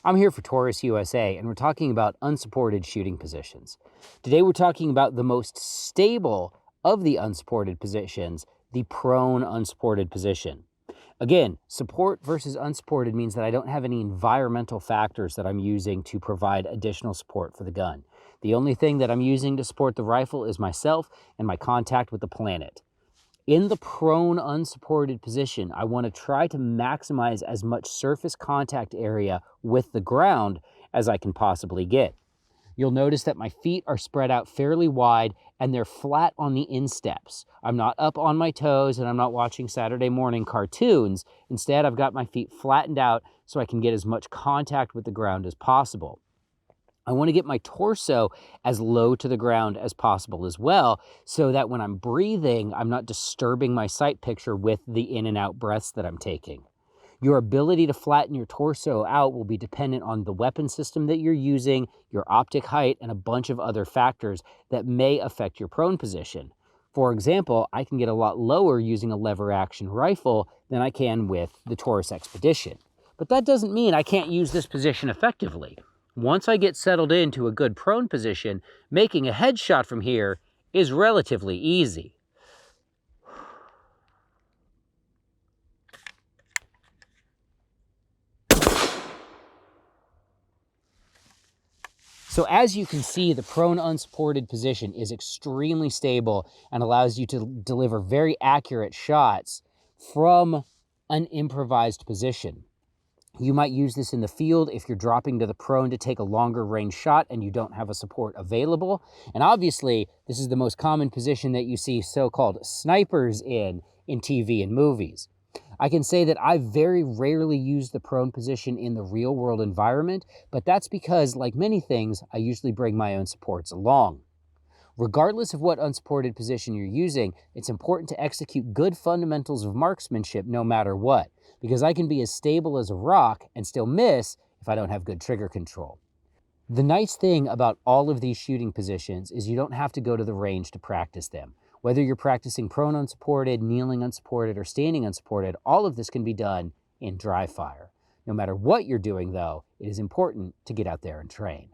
I'm here for Taurus USA, and we're talking about unsupported shooting positions. Today we're talking about the most stable of the unsupported positions, the prone unsupported position. Again, support versus unsupported means that I don't have any environmental factors that I'm using to provide additional support for the gun. The only thing that I'm using to support the rifle is myself and my contact with the planet. In the prone unsupported position, I want to try to maximize as much surface contact area with the ground as I can possibly get. You'll notice that my feet are spread out fairly wide and they're flat on the insteps. I'm not up on my toes and I'm not watching Saturday morning cartoons. Instead, I've got my feet flattened out so I can get as much contact with the ground as possible. I want to get my torso as low to the ground as possible as well, so that when I'm breathing, I'm not disturbing my sight picture with the in and out breaths that I'm taking. Your ability to flatten your torso out will be dependent on the weapon system that you're using, your optic height, and a bunch of other factors that may affect your prone position. For example, I can get a lot lower using a lever action rifle than I can with the Taurus Expedition. But that doesn't mean I can't use this position effectively. Once I get settled into a good prone position, making a headshot from here is relatively easy. So as you can see, the prone unsupported position is extremely stable and allows you to deliver very accurate shots from an improvised position. You might use this in the field if you're dropping to the prone to take a longer range shot and you don't have a support available. And obviously, this is the most common position that you see so-called snipers in TV and movies. I can say that I very rarely use the prone position in the real world environment, but that's because, like many things, I usually bring my own supports along. Regardless of what unsupported position you're using, it's important to execute good fundamentals of marksmanship no matter what, because I can be as stable as a rock and still miss if I don't have good trigger control. The nice thing about all of these shooting positions is you don't have to go to the range to practice them. Whether you're practicing prone unsupported, kneeling unsupported, or standing unsupported, all of this can be done in dry fire. No matter what you're doing, though, it is important to get out there and train.